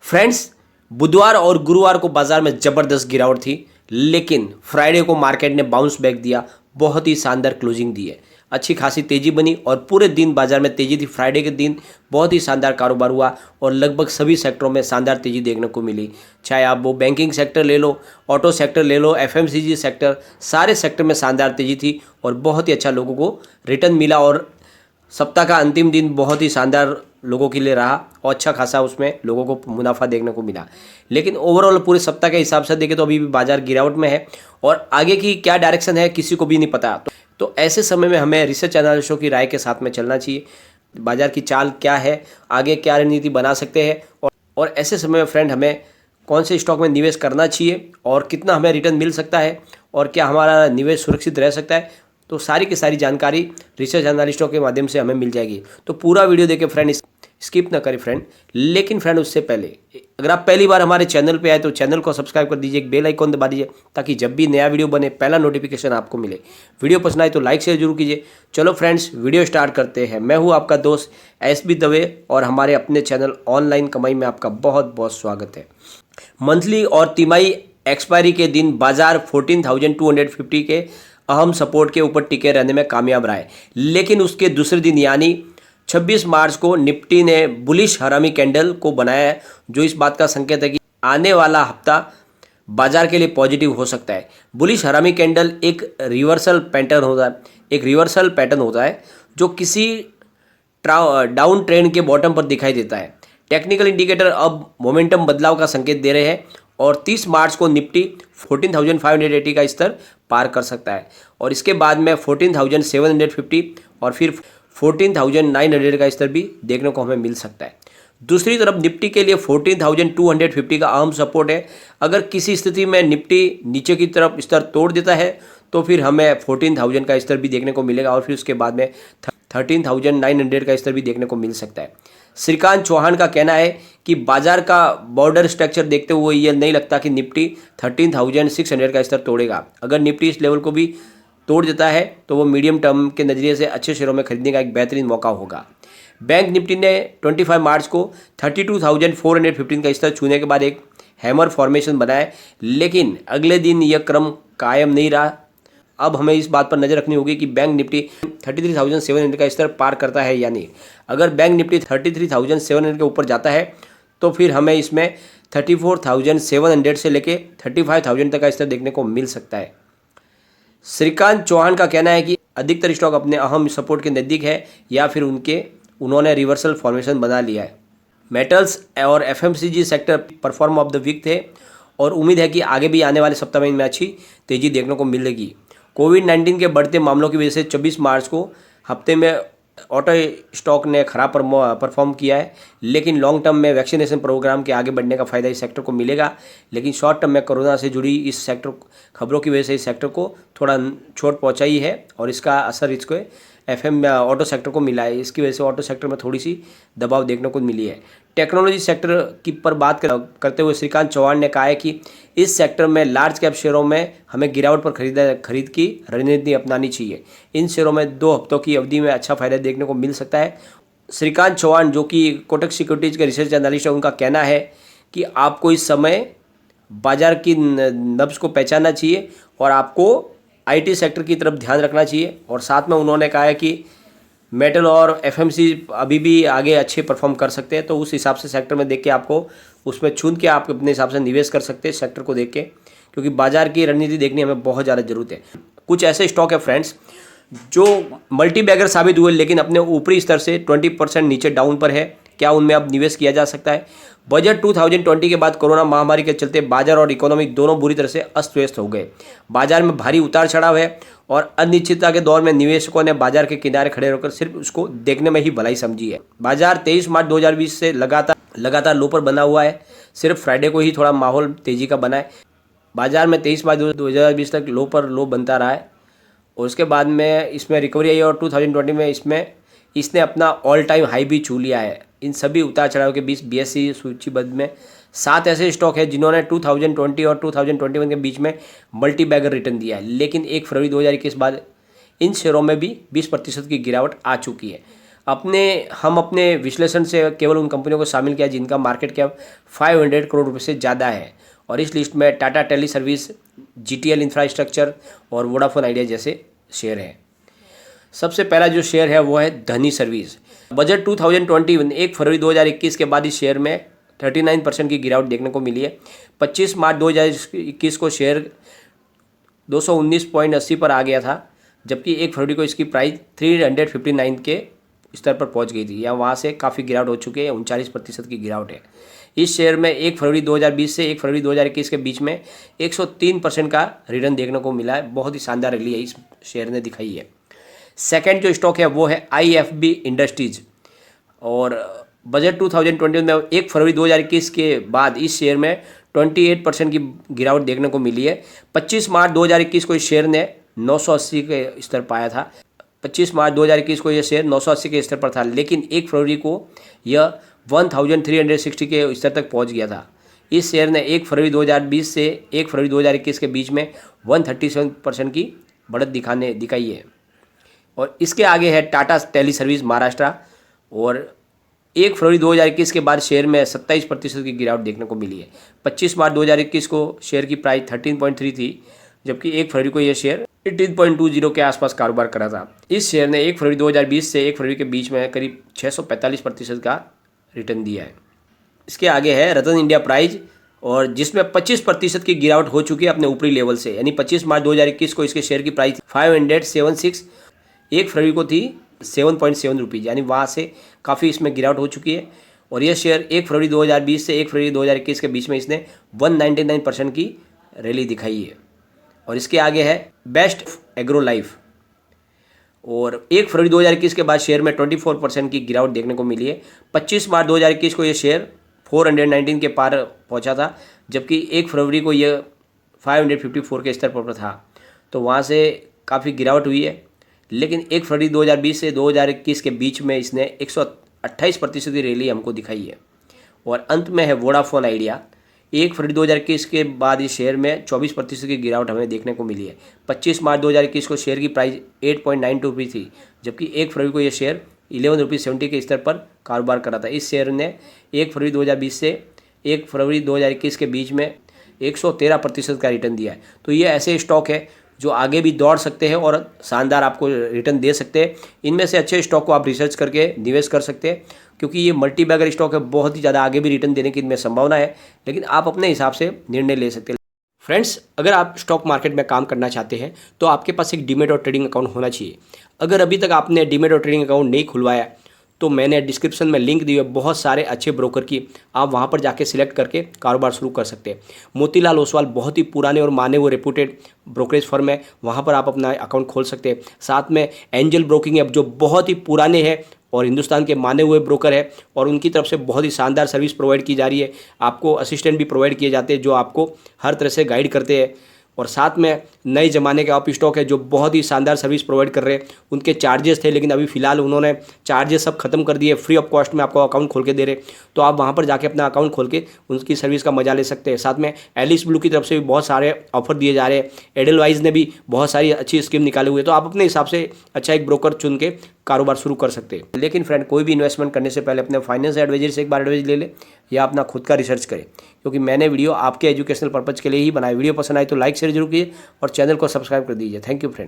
Friends, बुधवार और गुरुवार को बाजार में ज़बरदस्त गिरावट थी, लेकिन फ्राइडे को मार्केट ने बाउंस बैक दिया। बहुत ही शानदार क्लोजिंग दी है, अच्छी खासी तेजी बनी और पूरे दिन बाजार में तेजी थी। फ्राइडे के दिन बहुत ही शानदार कारोबार हुआ और लगभग सभी सेक्टरों में शानदार तेजी देखने को मिली। चाहे आप वो बैंकिंग सेक्टर ले लो, ऑटो सेक्टर ले लो, एफएमसीजी सेक्टर, सारे सेक्टर में शानदार तेजी थी और बहुत ही अच्छा लोगों को रिटर्न मिला। और सप्ताह का अंतिम दिन बहुत ही शानदार लोगों के लिए रहा और अच्छा खासा उसमें लोगों को मुनाफा देखने को मिला। लेकिन ओवरऑल पूरे सप्ताह के हिसाब से देखें तो अभी भी बाजार गिरावट में है और आगे की क्या डायरेक्शन है किसी को भी नहीं पता। तो ऐसे समय में हमें रिसर्च एनालिस्टों की राय के साथ में चलना चाहिए। बाजार की चाल क्या है, आगे क्या रणनीति बना सकते हैं और ऐसे समय में फ्रेंड हमें कौन से स्टॉक में निवेश करना चाहिए और कितना हमें रिटर्न मिल सकता है और क्या हमारा निवेश सुरक्षित रह सकता है, तो सारी की सारी जानकारी रिसर्च एनालिस्टों के माध्यम से हमें मिल जाएगी। तो पूरा वीडियो देखें फ्रेंड, स्किप ना करें फ्रेंड। लेकिन फ्रेंड उससे पहले अगर आप पहली बार हमारे चैनल पे आए तो चैनल को सब्सक्राइब कर दीजिए, एक बेल आइकॉन दबा दीजिए ताकि जब भी नया वीडियो बने पहला नोटिफिकेशन आपको मिले। वीडियो पसंद आए तो लाइक शेयर जरूर कीजिए। चलो फ्रेंड्स, वीडियो स्टार्ट करते हैं। मैं हूँ आपका दोस्त SB दवे और हमारे अपने चैनल ऑनलाइन कमाई में आपका बहुत बहुत स्वागत है। मंथली और तिमाही एक्सपायरी के दिन बाजार 14,250 के अहम सपोर्ट के ऊपर टिके रहने में कामयाब रहा है। लेकिन उसके दूसरे दिन यानी 26 मार्च को निफ्टी ने बुलिश हरामी कैंडल को बनाया है, जो इस बात का संकेत है कि आने वाला हफ्ता बाजार के लिए पॉजिटिव हो सकता है। बुलिश हरामी कैंडल एक रिवर्सल पैटर्न होता है जो किसी डाउन ट्रेंड के बॉटम पर दिखाई देता है। टेक्निकल इंडिकेटर अब मोमेंटम बदलाव का संकेत दे रहे हैं और 30 मार्च को निफ्टी 14,580 का स्तर पार कर सकता है और इसके बाद में 14,750 और फिर 14,900 का स्तर भी देखने को हमें मिल सकता है। दूसरी तरफ निफ्टी के लिए 14,250 का अहम सपोर्ट है। अगर किसी स्थिति में निफ्टी नीचे की तरफ स्तर तोड़ देता है तो फिर हमें 14,000 का स्तर भी देखने को मिलेगा और फिर उसके बाद में 13,900 का स्तर भी देखने को मिल सकता है। श्रीकांत चौहान का कहना है कि बाजार का बॉर्डर स्ट्रक्चर देखते हुए यह नहीं लगता कि निफ्टी 13,600 का स्तर तोड़ेगा। अगर निफ्टी इस लेवल को भी तोड़ देता है तो वो मीडियम टर्म के नज़रिए से अच्छे शेयरों में खरीदने का एक बेहतरीन मौका होगा। बैंक निफ्टी ने 25 मार्च को 32,415 का स्तर छूने के बाद एक हैमर फॉर्मेशन बनाया, लेकिन अगले दिन यह क्रम कायम नहीं रहा। अब हमें इस बात पर नज़र रखनी होगी कि बैंक निफ्टी 33,700 का स्तर पार करता है या नहीं। अगर बैंक निफ्टी 33,700 के ऊपर जाता है तो फिर हमें इसमें 34,700 से लेके 35,000 तक का स्तर देखने को मिल सकता है। श्रीकांत चौहान का कहना है कि अधिकतर स्टॉक अपने अहम सपोर्ट के नज़दीक है या फिर उन्होंने रिवर्सल फॉर्मेशन बना लिया है। मेटल्स और FMCG sector perform of the week थे और उम्मीद है कि आगे भी आने वाले सप्ताह में इनमें अच्छी तेज़ी देखने को मिलेगी। कोविड-19 के बढ़ते मामलों की वजह से 24 मार्च को हफ्ते में ऑटो स्टॉक ने खराब परफॉर्म किया है, लेकिन लॉन्ग टर्म में वैक्सीनेशन प्रोग्राम के आगे बढ़ने का फ़ायदा इस सेक्टर को मिलेगा। लेकिन शॉर्ट टर्म में कोरोना से जुड़ी इस सेक्टर खबरों की वजह से इस सेक्टर को थोड़ा चोट पहुंचाई है और इसका असर इसको ऑटो सेक्टर को मिला है। इसकी वजह से ऑटो सेक्टर में थोड़ी सी दबाव देखने को मिली है। टेक्नोलॉजी सेक्टर की पर बात करते हुए श्रीकांत चौहान ने कहा है कि इस सेक्टर में लार्ज कैप शेयरों में हमें गिरावट पर खरीद की रणनीति अपनानी चाहिए। इन शेयरों में 2 हफ्तों की अवधि में अच्छा फायदा देखने को मिल सकता है। श्रीकांत चौहान जो कि कोटक सिक्योरिटीज़ के रिसर्च एनालिस्ट है, उनका कहना है कि आपको इस समय बाजार की नब्ज को पहचानना चाहिए और आपको IT सेक्टर की तरफ ध्यान रखना चाहिए। और साथ में उन्होंने कहा है कि मेटल और FMC अभी भी आगे अच्छे परफॉर्म कर सकते हैं, तो उस हिसाब से सेक्टर में देख के आपको उसमें चुन के आप अपने हिसाब से निवेश कर सकते हैं सेक्टर को देख के, क्योंकि बाजार की रणनीति देखनी हमें बहुत ज़्यादा ज़रूरत है। कुछ ऐसे स्टॉक है फ्रेंड्स जो मल्टी बैगर साबित हुए लेकिन अपने ऊपरी स्तर से 20% नीचे डाउन पर है। क्या उनमें अब निवेश किया जा सकता है? बजट 2020 के बाद कोरोना महामारी के चलते बाजार और इकोनॉमी दोनों बुरी तरह से अस्त व्यस्त हो गए। बाजार में भारी उतार चढ़ाव है और अनिश्चितता के दौर में निवेशकों ने बाजार के किनारे खड़े होकर सिर्फ उसको देखने में ही भलाई समझी है। बाजार 23 मार्च 2020 से लगातार लो पर बना हुआ है। सिर्फ फ्राइडे को ही थोड़ा माहौल तेजी का बना है। बाजार में 23 मार्च 2020 तक लो पर लो बनता रहा है और उसके बाद में इसमें रिकवरी आई और 2020 में इसने अपना ऑल टाइम हाई भी छू लिया है। इन सभी उतार चढ़ाव के बीच BSE सूचीबद्ध में 7 ऐसे स्टॉक हैं जिन्होंने 2020 और 2021 के बीच में मल्टी बैगर रिटर्न दिया है, लेकिन 1 फरवरी 2021 बाद इन शेयरों में भी 20% की गिरावट आ चुकी है। हम अपने विश्लेषण से केवल उन कंपनियों को शामिल किया जिनका मार्केट कैप 500 करोड़ रुपए से ज़्यादा है, और इस लिस्ट में Tata tele service, GTL infrastructure और वोडाफोन आइडिया जैसे शेयर हैं। सबसे पहला जो शेयर है वो है धनी सर्विस। बजट 2021 1 फरवरी 2021 के बाद इस शेयर में 39% की गिरावट देखने को मिली है। 25 मार्च 2021 को शेयर 219.80 पर आ गया था, जबकि 1 फरवरी को इसकी प्राइस 359 के स्तर पर पहुंच गई थी। या वहाँ से काफ़ी गिरावट हो चुकी है, 39% की गिरावट है। इस शेयर में 1 फरवरी 2020 से 1 फरवरी 2021 के बीच में 103% का रिटर्न देखने को मिला है। बहुत ही शानदार रैली है इस शेयर ने दिखाई है। सेकंड जो स्टॉक है वो है IFB इंडस्ट्रीज, और बजट 2021 में 1 फरवरी 2021 के बाद इस शेयर में 28% की गिरावट देखने को मिली है। 25 मार्च 2021 को इस शेयर ने 980 के स्तर पाया था। 25 मार्च 2021 को यह शेयर 980 के स्तर पर था, लेकिन 1 फरवरी को यह 1360 के स्तर तक पहुंच गया था। इस शेयर ने 1 फरवरी 2020 से 1 फरवरी 2021 के बीच में 137% की बढ़त दिखाई है। और इसके आगे है टाटा टेली सर्विस महाराष्ट्र, और 1 फरवरी 2021 के बाद शेयर में 27% की गिरावट देखने को मिली है। 25 मार्च 2021 को शेयर की प्राइस 13.3 थी, जबकि 1 फरवरी को यह शेयर 18.20 के आसपास कारोबार करा था। इस शेयर ने 1 फरवरी 2020 से 1 फरवरी के बीच में करीब 645% का रिटर्न दिया है। इसके आगे है रतन इंडिया प्राइज, और जिसमें 25% की गिरावट हो चुकी है अपने ऊपरी लेवल से। यानी 25 मार्च 2021 को इसके शेयर की प्राइस 576, 1 फरवरी को थी 7.7 रुपीज़, यानी वहाँ से काफ़ी इसमें गिरावट हो चुकी है। और यह शेयर 1 फरवरी 2020 से 1 फरवरी 2021 के बीच में इसने 199% की रैली दिखाई है। और इसके आगे है बेस्ट एग्रो लाइफ, और 1 फरवरी 2021 के बाद शेयर में 24% की गिरावट देखने को मिली है। 25 मार्च 2021 को यह शेयर 419 के पार पहुंचा था, जबकि 1 फरवरी को यह 554 के स्तर पर था। तो वहां से काफ़ी गिरावट हुई है, लेकिन 1 फरवरी 2020 से 2021 के बीच में इसने 128% की रैली हमको दिखाई है। और अंत में है वोडाफोन आइडिया। 1 फरवरी 2021 के बाद इस शेयर में 24% की गिरावट हमें देखने को मिली है। 25 मार्च 2021 को शेयर की प्राइस 8.92 रुपये थी, जबकि 1 फरवरी को यह शेयर 11.70 के स्तर पर कारोबार कर रहा था। इस शेयर ने 1 फरवरी 2020 से 1 फरवरी 2021 के बीच में 113% का रिटर्न दिया है। तो ये ऐसे स्टॉक है जो आगे भी दौड़ सकते हैं और शानदार आपको रिटर्न दे सकते हैं। इनमें से अच्छे स्टॉक को आप रिसर्च करके निवेश कर सकते हैं, क्योंकि ये मल्टी बैगर स्टॉक है, बहुत ही ज़्यादा आगे भी रिटर्न देने की इनमें संभावना है, लेकिन आप अपने हिसाब से निर्णय ले सकते हैं। फ्रेंड्स, अगर आप स्टॉक मार्केट में काम करना चाहते हैं तो आपके पास एक डीमैट और ट्रेडिंग अकाउंट होना चाहिए। अगर अभी तक आपने डीमैट और ट्रेडिंग अकाउंट नहीं खुलवाया तो मैंने डिस्क्रिप्शन में लिंक दी है बहुत सारे अच्छे ब्रोकर की, आप वहां पर जाके सिलेक्ट करके कारोबार शुरू कर सकते हैं। मोतीलाल ओसवाल बहुत ही पुराने और माने हुए रेपुटेड ब्रोकरेज फर्म है, वहां पर आप अपना अकाउंट खोल सकते हैं। साथ में एंजल ब्रोकिंग ऐप जो बहुत ही पुराने हैं और हिंदुस्तान के माने हुए ब्रोकर है, और उनकी तरफ से बहुत ही शानदार सर्विस प्रोवाइड की जा रही है। आपको असिस्टेंट भी प्रोवाइड किए जाते हैं जो आपको हर तरह से गाइड करते हैं। और साथ में नए ज़माने के अप स्टॉक है जो बहुत ही शानदार सर्विस प्रोवाइड कर रहे हैं। उनके चार्जेस थे, लेकिन अभी फ़िलहाल उन्होंने चार्जेस सब खत्म कर दिए, फ्री ऑफ कॉस्ट में आपको अकाउंट खोल के दे रहे। तो आप वहाँ पर जाके अपना अकाउंट खोल के उनकी सर्विस का मजा ले सकते हैं। साथ में एलिस ब्लू की तरफ से भी बहुत सारे ऑफर दिए जा रहे हैं। एडलवाइज ने भी बहुत सारी अच्छी स्कीम निकाले हुए, तो आप अपने हिसाब से अच्छा एक ब्रोकर चुन के कारोबार शुरू कर सकते हैं। लेकिन फ्रेंड, कोई भी इन्वेस्टमेंट करने से पहले अपने फाइनेंस एडवाइजर से एक बार एडवाइस ले ले या अपना खुद का रिसर्च करें, क्योंकि मैंने वीडियो आपके एजुकेशनल पर्पज़ के लिए ही बनाई। वीडियो पसंद आए तो लाइक शेयर जरूर कीजिए और चैनल को सब्सक्राइब कर दीजिए। Thank you friend.